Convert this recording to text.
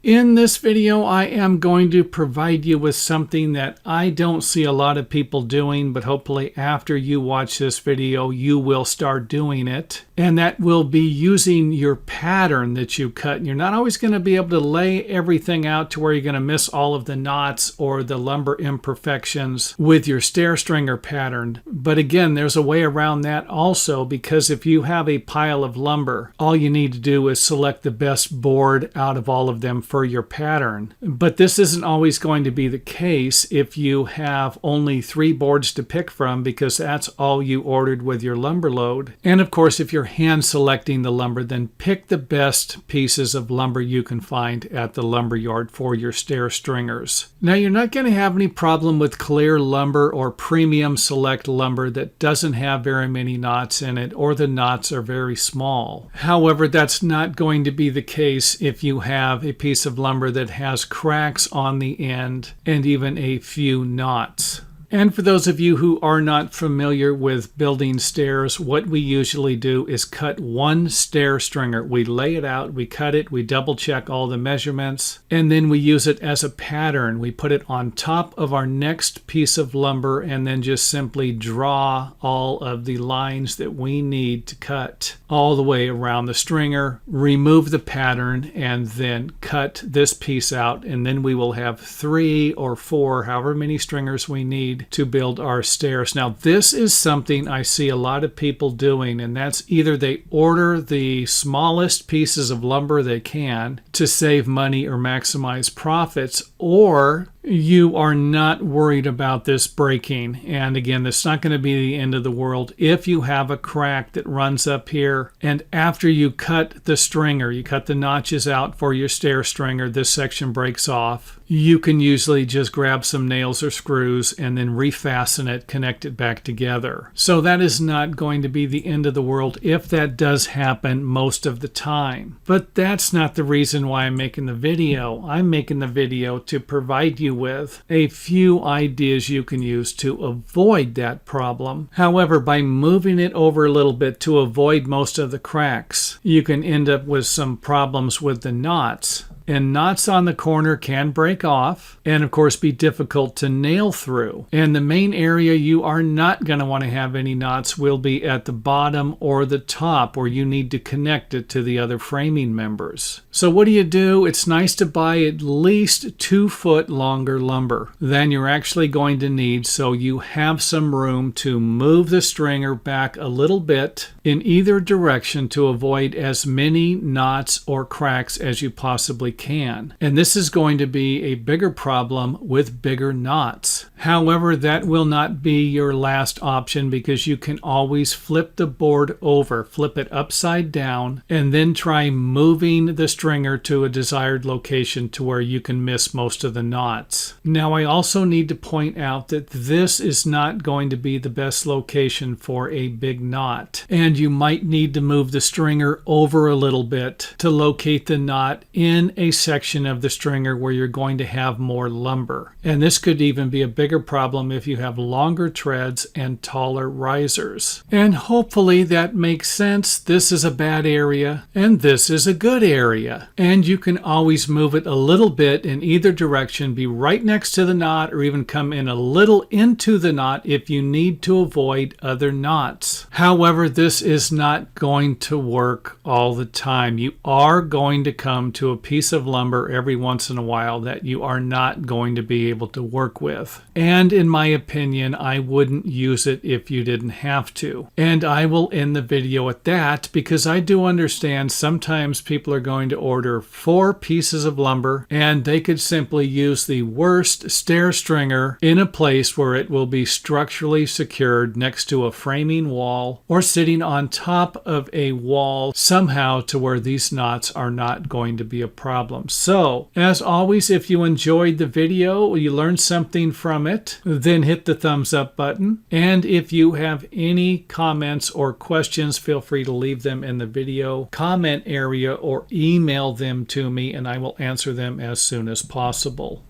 In this video, I am going to provide you with something that I don't see a lot of people doing, but hopefully after you watch this video, you will start doing it. And that will be using your pattern that you cut. And you're not always going to be able to lay everything out to where you're going to miss all of the knots or the lumber imperfections with your stair stringer pattern. But again, there's a way around that also, because if you have a pile of lumber, all you need to do is select the best board out of all of them for your pattern. But this isn't always going to be the case if you have only 3 boards to pick from, because that's all you ordered with your lumber load. And of course, if you're hand selecting the lumber, then pick the best pieces of lumber you can find at the lumber yard for your stair stringers. Now, you're not going to have any problem with clear lumber or premium select lumber that doesn't have very many knots in it, or the knots are very small. However, that's not going to be the case if you have a piece of lumber that has cracks on the end and even a few knots. And for those of you who are not familiar with building stairs, what we usually do is cut one stair stringer. We lay it out, we cut it, we double check all the measurements, and then we use it as a pattern. We put it on top of our next piece of lumber and then just simply draw all of the lines that we need to cut all the way around the stringer, remove the pattern, and then cut this piece out. And then we will have 3 or 4, however many stringers we need to build our stairs. Now, this is something I see a lot of people doing, and that's either they order the smallest pieces of lumber they can to save money or maximize profits, or you are not worried about this breaking. And again, this is not going to be the end of the world. If you have a crack that runs up here, and after you cut the stringer, you cut the notches out for your stair stringer, this section breaks off, you can usually just grab some nails or screws and then refasten it, connect it back together. So that is not going to be the end of the world if that does happen most of the time. But that's not the reason why I'm making the video. I'm making the video to provide you with a few ideas you can use to avoid that problem. However, by moving it over a little bit to avoid most of the cracks, you can end up with some problems with the knots. And knots on the corner can break off and of course be difficult to nail through. And the main area you are not going to want to have any knots will be at the bottom or the top, where you need to connect it to the other framing members. So what do? It's nice to buy at least 2 foot longer lumber than you're actually going to need, so you have some room to move the stringer back a little bit in either direction to avoid as many knots or cracks as you possibly can. And this is going to be a bigger problem with bigger knots. However, that will not be your last option, because you can always flip the board over, flip it upside down, and then try moving the stringer to a desired location to where you can miss most of the knots. Now, I also need to point out that this is not going to be the best location for a big knot, and you might need to move the stringer over a little bit to locate the knot in a section of the stringer where you're going to have more lumber. And this could even be a bigger problem if you have longer treads and taller risers. And hopefully that makes sense. This is a bad area and this is a good area. And you can always move it a little bit in either direction, be right next to the knot, or even come in a little into the knot if you need to avoid other knots. However, this is not going to work all the time. You are going to come to a piece of lumber every once in a while that you are not going to be able to work with. And in my opinion, I wouldn't use it if you didn't have to. And I will end the video at that, because I do understand sometimes people are going to order 4 pieces of lumber and they could simply use the worst stair stringer in a place where it will be structurally secured next to a framing wall or sitting on top of a wall somehow to where these knots are not going to be a problem. So, as always, if you enjoyed the video, you learned something from it, then hit the thumbs up button. And if you have any comments or questions, feel free to leave them in the video comment area or email them to me, and I will answer them as soon as possible.